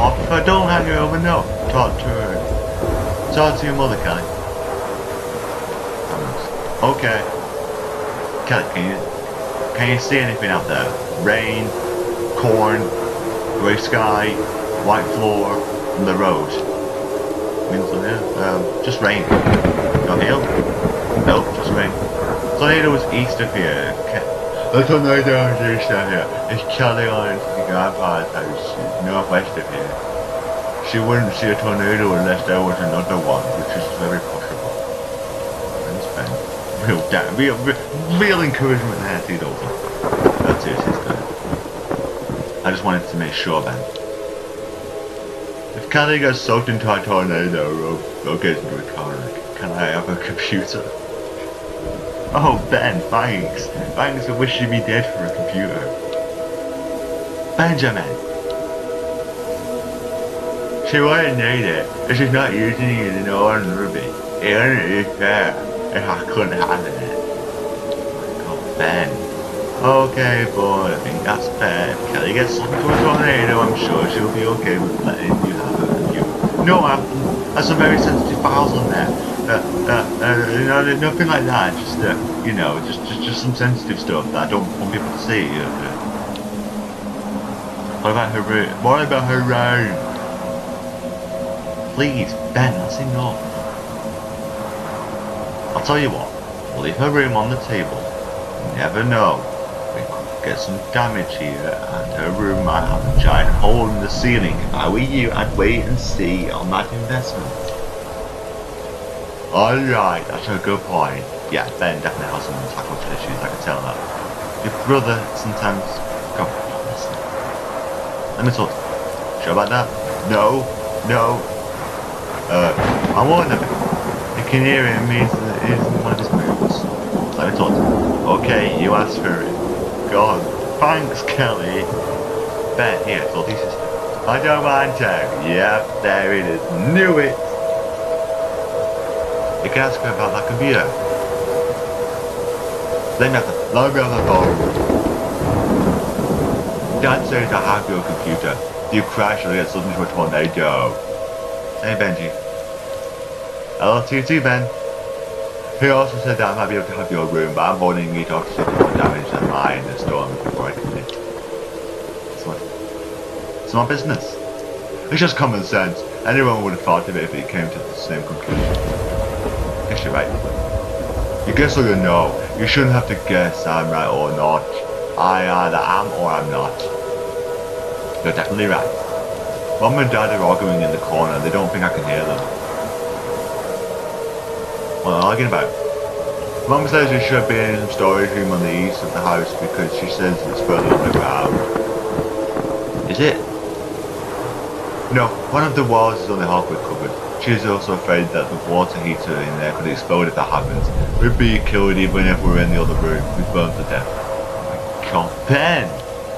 Or if I don't hand you over, no. Talk to her. Talk to your mother, Kelly. Okay. Kelly, can you see anything out there? Rain, corn, grey sky, white floor, and the road. Means just rain. No hail? Nope, just rain. Tornado was east of here. The tornado is east of here. It's Kelly on the grandpa's house, northwest of here. She wouldn't see a tornado unless there was another one, which is very possible. Thanks, Ben. Real encouragement there, T-Dalton. That's it, sister. I just wanted to make sure, Ben. If Kelly gets soaked into a tornado or gets into a car, can I have a computer? Oh, Ben, thanks. Thanks, I wish you'd be dead for a computer. Benjamin. She wouldn't need it if she's not using it in order to be. Even if it's there, if I couldn't handle it. Oh, Ben. Okay, boy, I think that's fair. If Kelly gets sucked into a tornado, I'm sure she'll be okay with letting you have a computer. No, there's some very sensitive files on there. Nothing like that. Just, just some sensitive stuff that I don't want people to see. What about her room? What about her room? Please, Ben, that's enough. I'll tell you what. We'll leave her room on the table. You never know. We could get some damage here, and her room might have a giant hole in the ceiling. If I were you, I'd wait and see on that investment. Alright, that's a good point. Yeah, Ben definitely has some psychological issues, I can tell that. Your brother sometimes... Come on, listen. Let me talk. Sure about that? No. I warned him. You can hear it means that it isn't one of his moves. Let me talk to him. Okay, you asked for it. Go on. Thanks, Kelly. Ben, here, talk to your sister. I don't mind to. Yep, there it is. Knew it. You can ask her about that computer. Let me have the phone. Dad says I have your computer. You crash or get something to a tornado. Hey Benji. Hello to you too, Ben. He also said that I might be able to have your room, but I'm warning you to offset more damage than mine in the storm before I commit. It's my business. It's just common sense. Anyone would have thought of it if it came to the same conclusion. I guess you're right. You guess or you know. You shouldn't have to guess I'm right or not. I either am or I'm not. You're definitely right. Mom and Dad are arguing in the corner. They don't think I can hear them. What are they arguing about? Mom says there should be in some storage room on the east of the house because she says it's further underground. Is it? No, one of the walls is only halfway covered. She's also afraid that the water heater in there could explode if that happens. We'd be killed even if we're in the other room. We'd burn to death. Oh my god, Ben!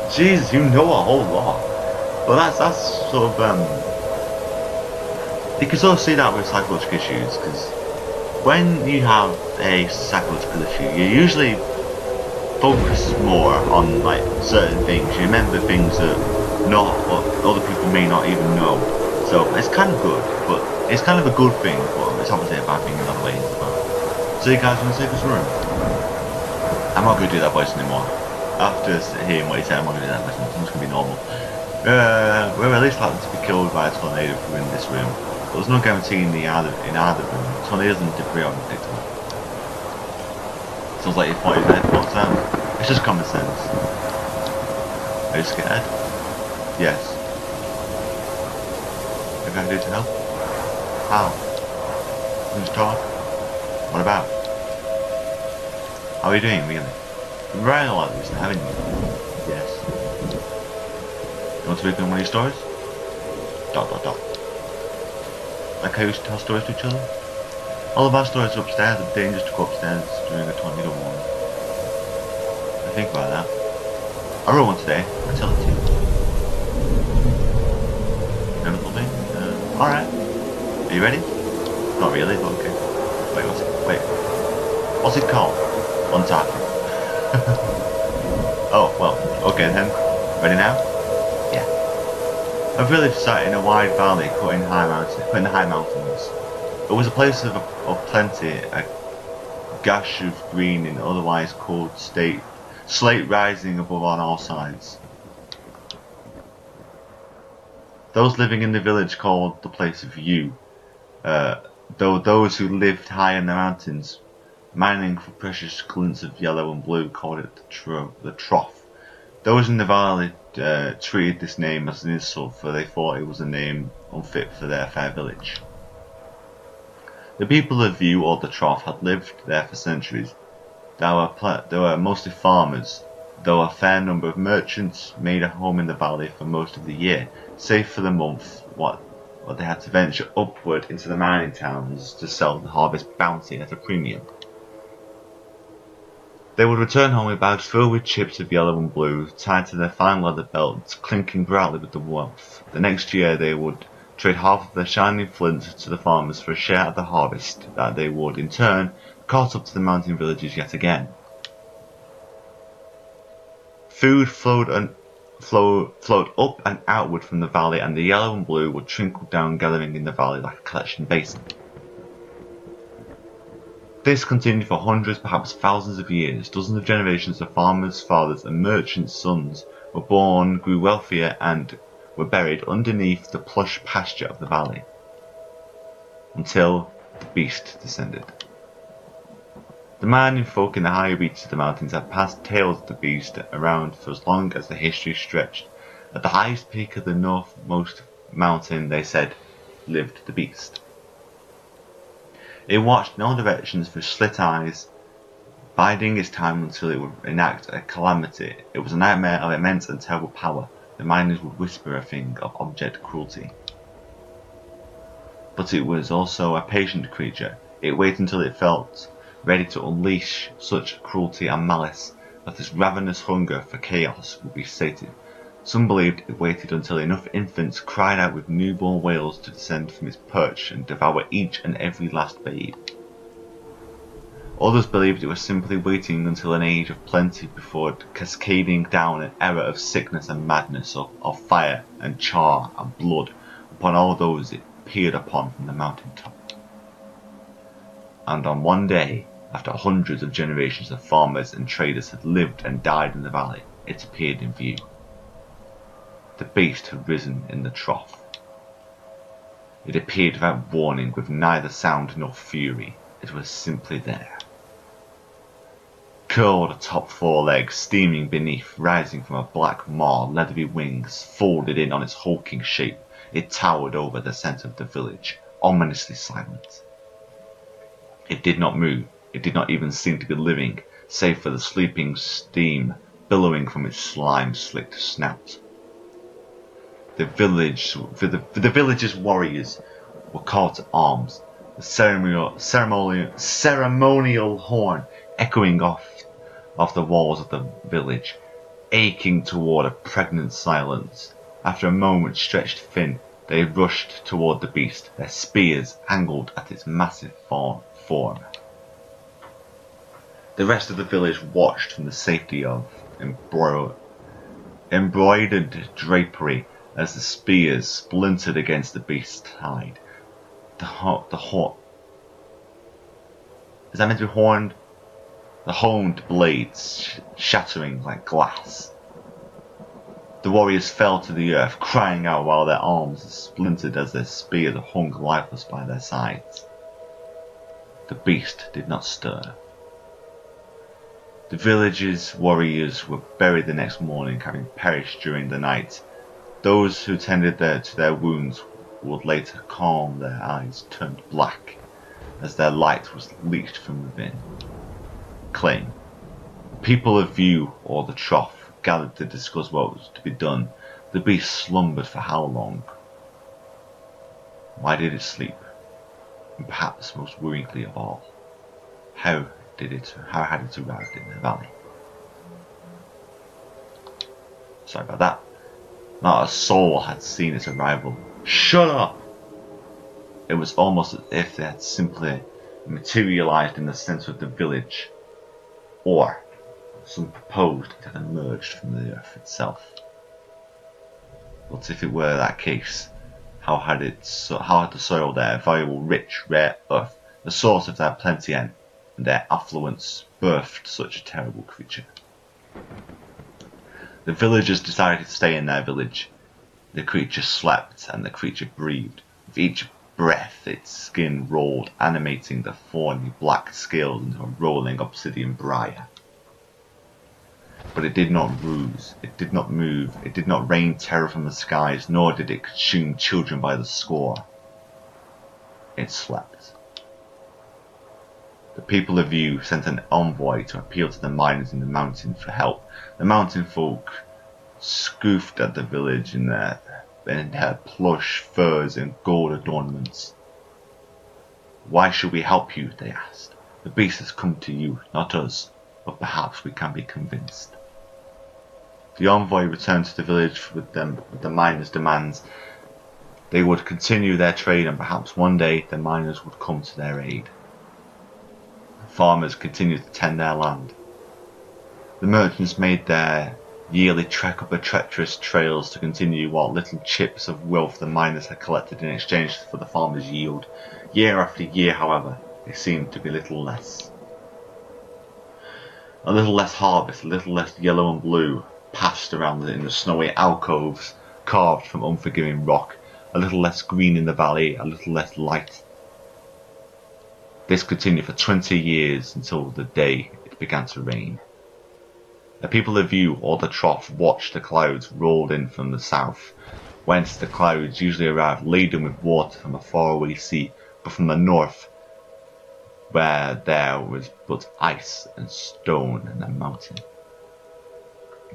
Jeez, you know a whole lot. Well, that's sort of, you can sort of see that with psychological issues, because when you have a psychological issue, you usually focus more on, like, certain things. You remember things that other people may not even know. So, it's kind of good, but it's kind of a good thing, but it's obviously a bad thing in other ways as well. So you guys want to save this room? I'm not going to do that voice anymore. After hearing what he said, I'm not going to do that voice. I'm just going to be normal. We're at least likely to be killed by a tornado if we're in this room. But there's no guarantee in either room. Tornadoes and debris are unpredictable. Sounds like your point is there, what sounds? It's just common sense. Are you scared? Yes. What can I do to help? How? Who's talk? What about? How are you doing, really? You've been writing a lot recently, haven't you? Yes. You want to read one of your stories? ... Like how you used to tell stories to each other? All of our stories are upstairs. It's dangerous to go upstairs during a tornado warning. I think about that. I wrote one today. I'll tell it to you. Remember the thing? Alright. Are you ready? Not really, but okay. Wait. What's it called? Untalking. Oh, well, okay then. Ready now? Yeah. A village sat in a wide valley cut in the high mountains. It was a place of plenty, a gash of green in otherwise cold slate rising above on all sides. Those living in the village called the place View, though those who lived high in the mountains, mining for precious glints of yellow and blue, called it the Trough. Those in the valley treated this name as an insult, for they thought it was a name unfit for their fair village. The people of View, or the Trough, had lived there for centuries. They were mostly farmers, though a fair number of merchants made a home in the valley for most of the year, save for the month what they had to venture upward into the mining towns to sell the harvest bounty at a premium. They would return home with bags filled with chips of yellow and blue, tied to their fine leather belts, clinking proudly with the wealth. The next year they would trade half of their shining flint to the farmers for a share of the harvest that they would, in turn, cart up to the mountain villages yet again. Food flowed up and outward from the valley, and the yellow and blue would trickle down, gathering in the valley like a collection basin. This continued for hundreds, perhaps thousands of years. Dozens of generations of farmers, fathers, and merchants' sons were born, grew wealthier, and were buried underneath the plush pasture of the valley, until the beast descended. The mining folk in the higher reaches of the mountains had passed tales of the beast around for as long as the history stretched. At the highest peak of the northmost mountain, they said, lived the beast. It watched in all directions through slit eyes, biding its time until it would enact a calamity. It was a nightmare of immense and terrible power. The miners would whisper a thing of abject cruelty. But it was also a patient creature. It waited until it felt ready to unleash such cruelty and malice that its ravenous hunger for chaos would be sated. Some believed it waited until enough infants cried out with newborn wails to descend from its perch and devour each and every last babe. Others believed it was simply waiting until an age of plenty before cascading down an era of sickness and madness, of fire and char and blood upon all those it peered upon from the mountain top. And on one day, after hundreds of generations of farmers and traders had lived and died in the valley, it appeared in view. The beast had risen in the trough. It appeared without warning, with neither sound nor fury. It was simply there. Curled atop four legs, steaming beneath, rising from a black maw, leathery wings, folded in on its hulking shape, it towered over the centre of the village, ominously silent. It did not move. It did not even seem to be living, save for the sleeping steam billowing from its slime-slicked snout. The village's warriors were called to arms, the ceremonial horn echoing off the walls of the village, aching toward a pregnant silence. After a moment stretched thin, they rushed toward the beast, their spears angled at its massive form. The rest of the village watched from the safety of embroidered drapery as the spears splintered against the beast's hide. Is that meant to be horned? The honed blades shattering like glass. The warriors fell to the earth, crying out while their arms splintered as their spears hung lifeless by their sides. The beast did not stir. The village's warriors were buried the next morning, having perished during the night. Those who tended to their wounds would later calm, their eyes turned black as their light was leached from within. Claim. People of View, or the Trough, gathered to discuss what was to be done. The beast slumbered for how long? Why did it sleep? And perhaps most worryingly of all, how had it arrived in the valley? Sorry about that. Not a soul had seen its arrival. Shut up! It was almost as if they had simply materialized in the centre of the village, or some proposed it had emerged from the earth itself. But if it were that case, how had the soil there, valuable, rich, rare earth, the source of their plenty and their affluence, birthed such a terrible creature? The villagers decided to stay in their village. The creature slept and the creature breathed. With each breath its skin rolled, animating the thorny black scales into a rolling obsidian briar. But it did not bruise, it did not move, it did not rain terror from the skies, nor did it consume children by the score. It slept. The people of Yu sent an envoy to appeal to the miners in the mountain for help. The mountain folk scoffed at the village in their plush furs and gold adornments. Why should we help you? They asked. The beast has come to you, not us, but perhaps we can be convinced. The envoy returned to the village with the miners' demands. They would continue their trade and perhaps one day the miners would come to their aid. Farmers continued to tend their land. The merchants made their yearly trek up the treacherous trails to continue what little chips of wealth the miners had collected in exchange for the farmers' yield. Year after year, however, they seemed to be little less. A little less harvest, a little less yellow and blue passed around in the snowy alcoves carved from unforgiving rock, a little less green in the valley, a little less light. This continued for 20 years until the day it began to rain. The people of Yu or the trough watched the clouds rolled in from the south, whence the clouds usually arrived laden with water from a faraway sea, but from the north, where there was but ice and stone and a mountain.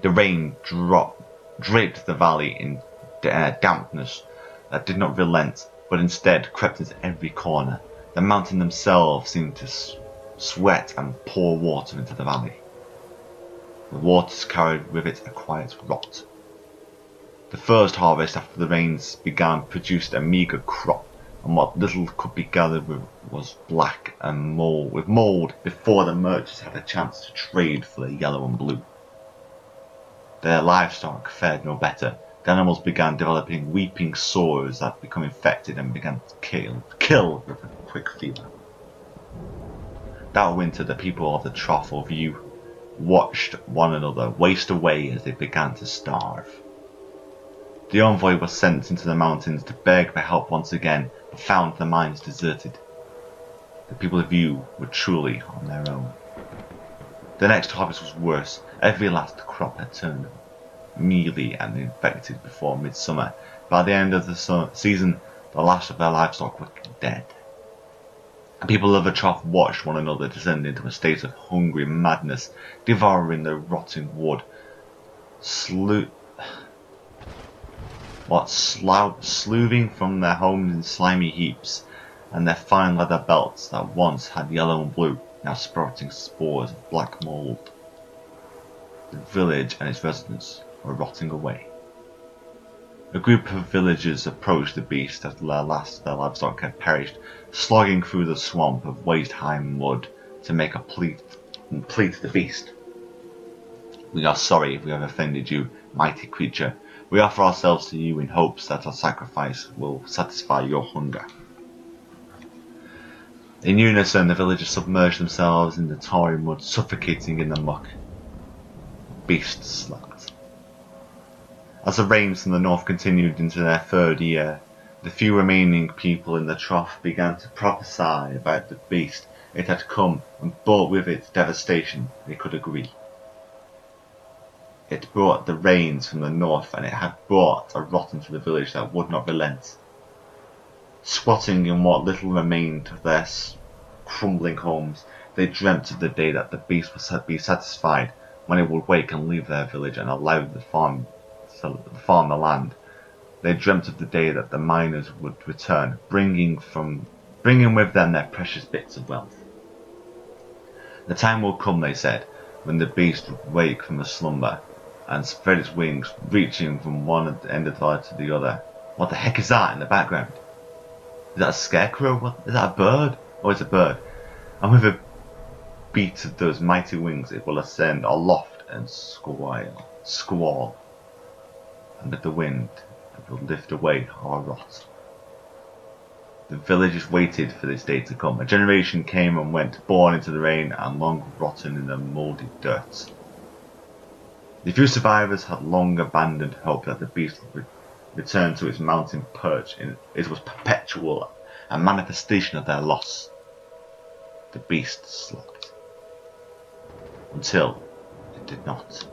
The rain draped the valley in dampness that did not relent, but instead crept into every corner. The mountain themselves seemed to sweat and pour water into the valley. The waters carried with it a quiet rot. The first harvest after the rains began produced a meagre crop, and what little could be gathered was black and with mould before the merchants had a chance to trade for the yellow and blue. Their livestock fared no better. The animals began developing weeping sores that became infected and began to kill with a quick fever. That winter the people of the trough of Yu watched one another waste away as they began to starve. The envoy was sent into the mountains to beg for help once again, but found the mines deserted. The people of Yu were truly on their own. The next harvest was worse. Every last crop had turned mealy and infected before midsummer. By the end of the season, the last of their livestock were dead. The people of the trough watched one another descend into a state of hungry madness, devouring the rotting wood, sleuthing from their homes in slimy heaps, and their fine leather belts that once had yellow and blue, now sprouting spores of black mould. The village and its residents were rotting away. A group of villagers approached the beast as their livestock had perished, slogging through the swamp of waist-high mud to make a plea to the beast. We are sorry if we have offended you, mighty creature. We offer ourselves to you in hopes that our sacrifice will satisfy your hunger. In unison, the villagers submerged themselves in the tarry mud, suffocating in the muck. The beast slept. As the rains from the north continued into their third year, the few remaining people in the trough began to prophesy about the beast. It had come and brought with it devastation, they could agree. It brought the rains from the north, and it had brought a rot into the village that would not relent. Squatting in what little remained of their crumbling homes, they dreamt of the day that the beast would be satisfied, when it would wake and leave their village and allow the farm the land. They dreamt of the day that the miners would return, bringing with them their precious bits of wealth. The time will come, they said, when the beast would wake from the slumber and spread its wings, reaching from one end of the earth to the other. What the heck is that in the background? Is that a scarecrow? Is that a bird? Oh, it's a bird. And with a beat of those mighty wings, it will ascend aloft and squall. And with the wind, would lift away or rot. The villagers waited for this day to come. A generation came and went, born into the rain and long rotten in the mouldy dirt. The few survivors had long abandoned hope that the beast would return to its mountain perch. It was perpetual, a manifestation of their loss. The beast slept. Until it did not.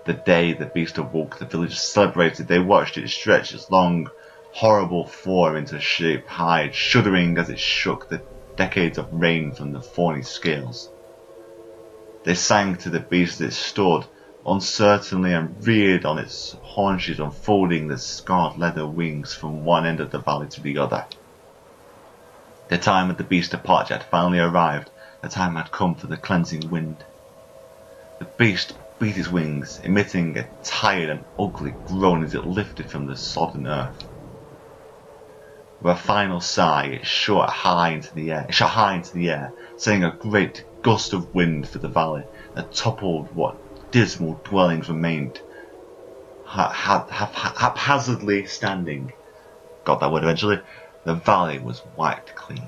The day the beast awoke, the villagers celebrated. They watched it stretch its long, horrible form into shape hide, shuddering as it shook the decades of rain from the thorny scales. They sang to the beast as it stood uncertainly and reared on its haunches, unfolding the scarred leather wings from one end of the valley to the other. The time of the beast's departure had finally arrived. The time had come for the cleansing wind. The beast beat its wings, emitting a tired and ugly groan as it lifted from the sodden earth. With a final sigh, it shot high into the air, sending a great gust of wind through the valley that toppled what dismal dwellings remained haphazardly standing. Got that word eventually. The valley was wiped clean.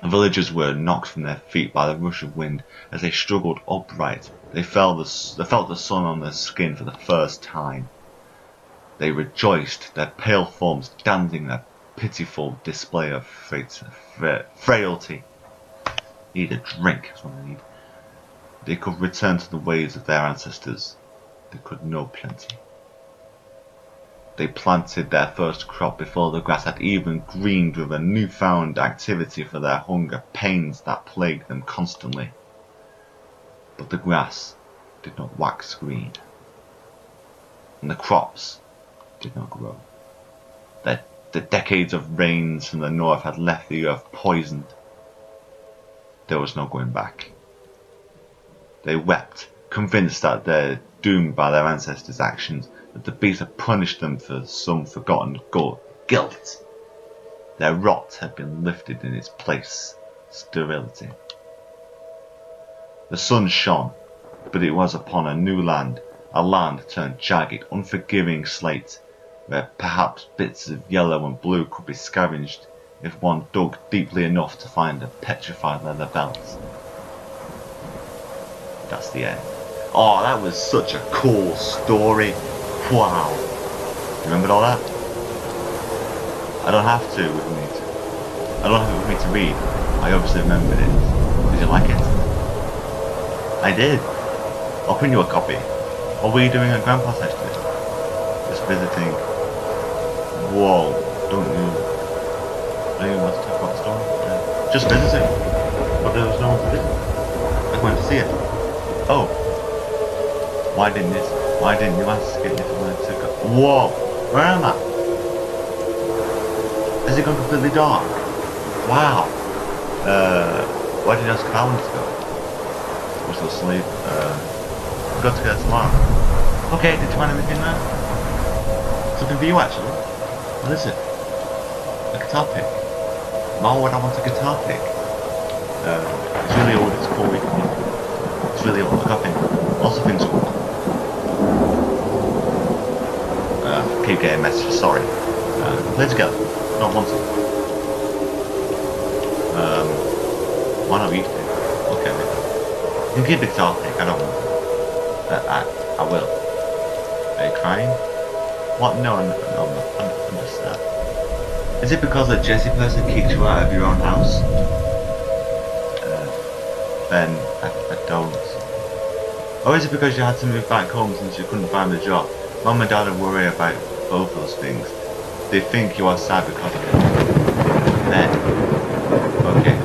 The villagers were knocked from their feet by the rush of wind. As they struggled upright, they felt the sun on their skin for the first time. They rejoiced, their pale forms dancing in a pitiful display of frailty. Need a drink, is what I need. They could return to the ways of their ancestors. They could know plenty. They planted their first crop before the grass had even greened with a newfound activity for their hunger pains that plagued them constantly. But the grass did not wax green, and the crops did not grow. The decades of rains from the north had left the earth poisoned. There was no going back. They wept, convinced that they're doomed by their ancestors' actions, that the beast had punished them for some forgotten guilt. Their rot had been lifted in its place, sterility. The sun shone, but it was upon a new land, a land turned jagged, unforgiving slate, where perhaps bits of yellow and blue could be scavenged if one dug deeply enough to find a petrified leather belt. That's the end. Oh, that was such a cool story. Wow. Remembered all that? I don't have to with me to, I don't have it with me to read. I obviously remembered it. Did you like it? I did. I'll print you a copy. What were you doing at Grandpa's yesterday? Just visiting. Whoa, don't you want to talk about the story? Yeah. Just visiting. But there was no one to visit. I went to see it. Oh. Why didn't you ask if you wanted to go? Whoa, where am I? Has it gone completely dark? Wow. Why did you ask if I wanted to go? We're still asleep. We've got to go tomorrow. Okay, did you find anything there? Something for you actually. What is it? A guitar pick. Why would I want a guitar pick? It's really old, it's cool. It's really old, I think. Lots of things cool. Keep getting messages, sorry. Play together. Not want to. Why not you two? Okay. You can keep the guitar pick, I don't want to. I will. Are you crying? What? No, I'm just Is it because a Jesse person kicked you out of your own house? Ben, I don't. Or is it because you had to move back home since you couldn't find a job? Mum and Dad are worried about both those things. They think you are sad because of it. Ben. Okay.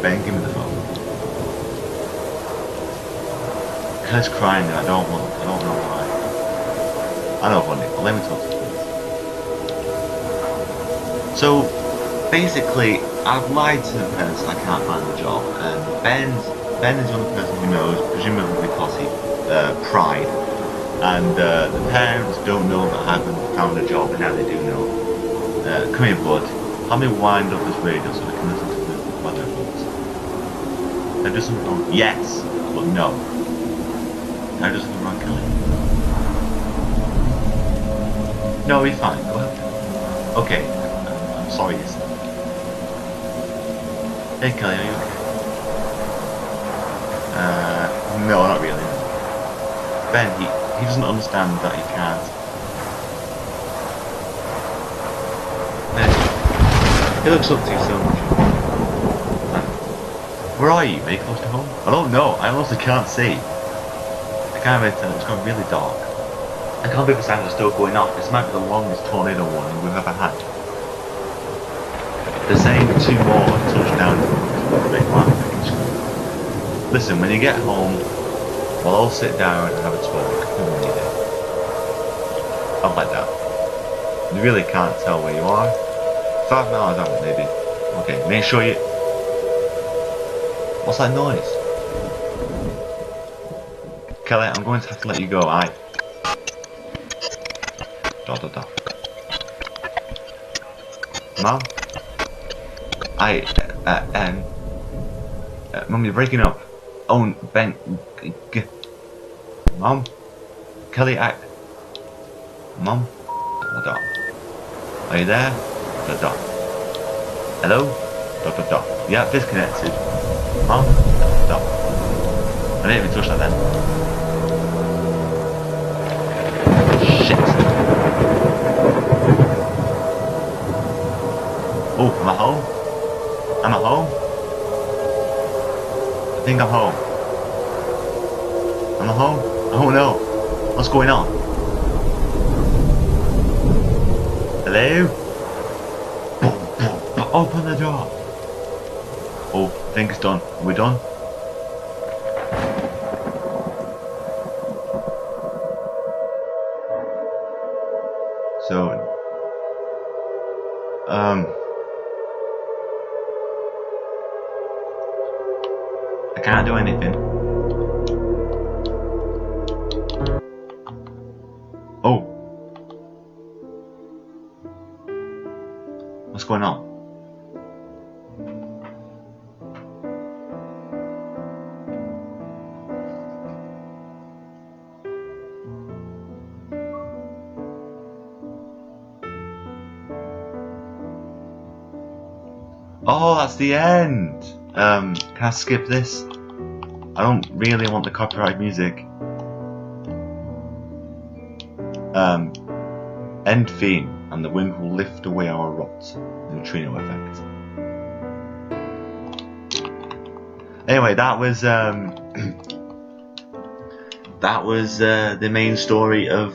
Ben, give me the phone. Claire's crying and I don't know why. I know funny, but let me talk to you. So, basically, I've lied to the parents that I can't find a job, and Ben is the only person who knows, presumably because he pride, and the parents don't know that I haven't found a job, and now they do know. Come here, bud. Help me wind up this radio so we can listen to the weather reports. Can I do something wrong? Yes, but no. Can I do something wrong, Kelly? No, he's fine. Go ahead. Okay. I'm sorry. Hey, Kelly, are you okay? No, not really. Ben, he doesn't understand that he can't. Ben, he looks up to you so much. Where are you? Are you close to home? I don't know. I honestly can't see. I can't really tell. It's gone really dark. I can't believe the signs are still going off. This might be the longest tornado warning we've ever had. They're saying 2 more touchdowns. Listen, when you get home, we'll all sit down and have a talk. I'm like that. You really can't tell where you are. 5 miles out, maybe. Okay, make sure you... What's that noise? Kelly, I'm going to have to let you go, alright? Mom? Mom, you're breaking up. Oh, Ben. Mom? Kelly, Mom? Are you there? Hello? Yeah, disconnected. Mom? I didn't even touch that then. Shit. Oh, am I home? Am I home? I think I'm home. Am I home? Oh no. What's going on? Hello? Open the door. Oh, I think it's done. Are we done? So, I can't do anything. Oh. What's going on? Oh, that's the end! Can I skip this? I don't really want the copyright music. End theme, and the wind will lift away our rot. Neutrino effect. Anyway, that was that was the main story of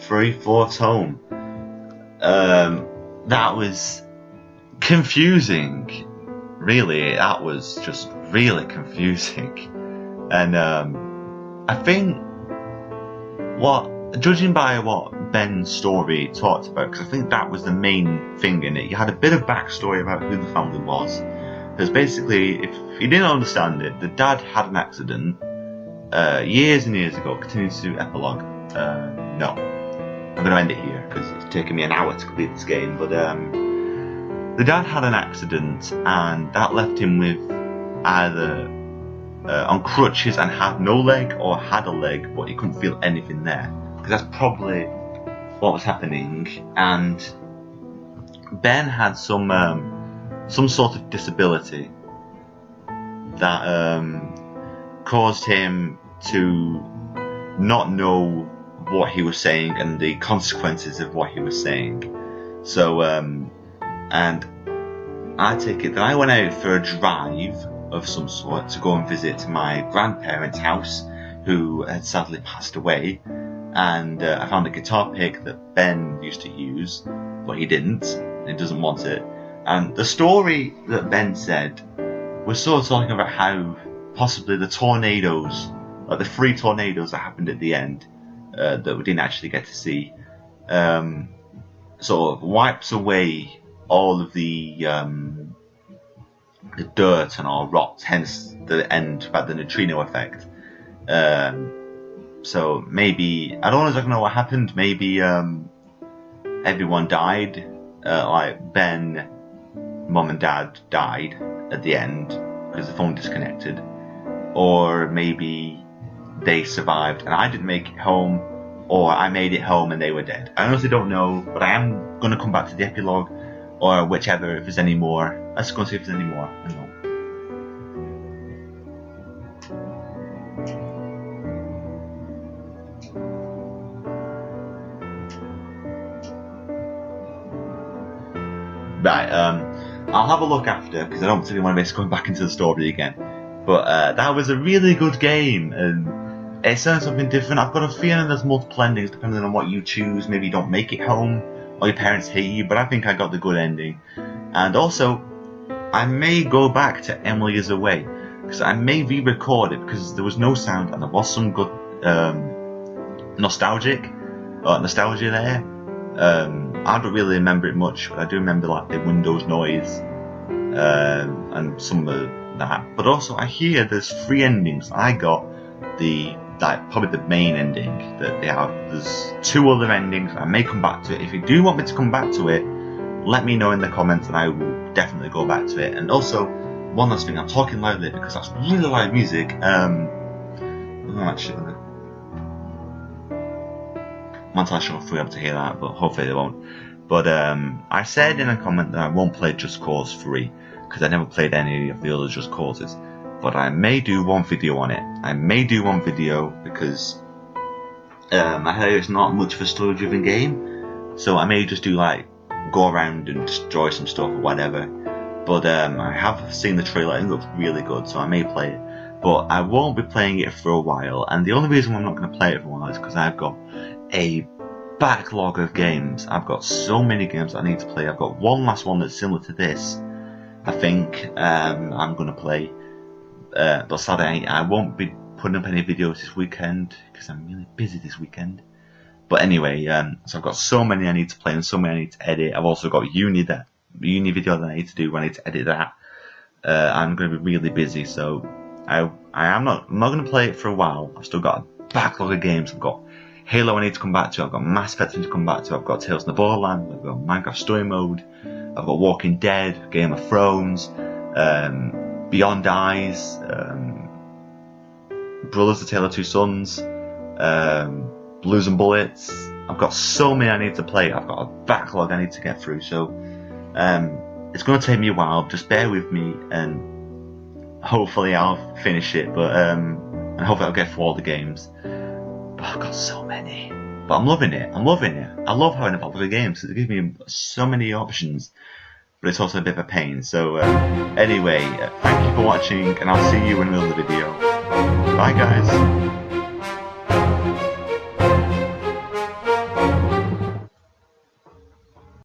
3/4 Home. That was confusing, really. That was just really confusing, and I think judging by what Ben's story talked about, because I think that was the main thing in it. You had a bit of backstory about who the family was, because basically, if you didn't understand it, the dad had an accident years and years ago. Continue to epilogue. No, I'm going to end it here because it's taken me an hour to complete this game, but the dad had an accident, and that left him with either on crutches and had no leg, or had a leg but he couldn't feel anything there, because that's probably what was happening. And Ben had some sort of disability that caused him to not know what he was saying and the consequences of what he was saying. So and I take it that I went out for a drive of some sort to go and visit my grandparents' house, who had sadly passed away, and I found a guitar pick that Ben used to use, but he didn't, and he doesn't want it. And the story that Ben said was sort of talking about how possibly the tornadoes, like the 3 tornadoes that happened at the end, that we didn't actually get to see, sort of wipes away all of the dirt and all rot, hence the end about the neutrino effect. So maybe, I don't exactly know what happened. Maybe everyone died, like Ben, Mum and Dad died at the end because the phone disconnected, or maybe they survived and I didn't make it home, or I made it home and they were dead. I honestly don't know, but I am going to come back to the epilogue, or whichever, if there's any more. Let's go and see if there's any more. Hang on. Right, I'll have a look after, because I don't particularly want to miss going back into the story again. But that was a really good game, and it sounds something different. I've got a feeling there's multiple endings depending on what you choose. Maybe you don't make it home, or your parents hate you, but I think I got the good ending. And also, I may go back to Emily Is Away, because I may re-record it, because there was no sound, and there was some good nostalgia there. I don't really remember it much, but I do remember like the Windows noise and some of that. But also, I hear there's 3 endings. I got probably the main ending that they have. There's 2 other endings. I may come back to it. If you do want me to come back to it, let me know in the comments, and I will definitely go back to it. And also, one last thing, I'm talking loudly because that's really loud music. I'm not sure if we'll be able to hear that, but hopefully they won't. But I said in a comment that I won't play Just Cause 3, because I never played any of the other Just Causes. But I may do one video on it. I may do one video because I heard it's not much of a story-driven game, so I may just do like go around and destroy some stuff or whatever. But I have seen the trailer and it looks really good, so I may play it. But I won't be playing it for a while, and the only reason why I'm not going to play it for a while is because I've got a backlog of games. I've got so many games I need to play. I've got one last one that's similar to this. I think I'm going to play. But sadly, I won't be putting up any videos this weekend because I'm really busy this weekend. But anyway, so I've got so many I need to play and so many I need to edit. I've also got uni video that I need to do. I need to edit that. I'm going to be really busy, so I'm not going to play it for a while. I've still got a backlog of games. I've got Halo I need to come back to. I've got Mass Effect I need to come back to. I've got Tales from the Borderlands. I've got Minecraft Story Mode. I've got Walking Dead, Game of Thrones, Beyond Eyes, Brothers: The Tale of Two Sons, Blues and Bullets. I've got so many I need to play. I've got a backlog I need to get through. So it's going to take me a while. Just bear with me, and hopefully I'll finish it. But and hopefully I'll get through all the games. But I've got so many. But I'm loving it. I'm loving it. I love having a backlog of games. It gives me so many options. But it's also a bit of a pain. So anyway, thank you for watching, and I'll see you in another video. Bye guys.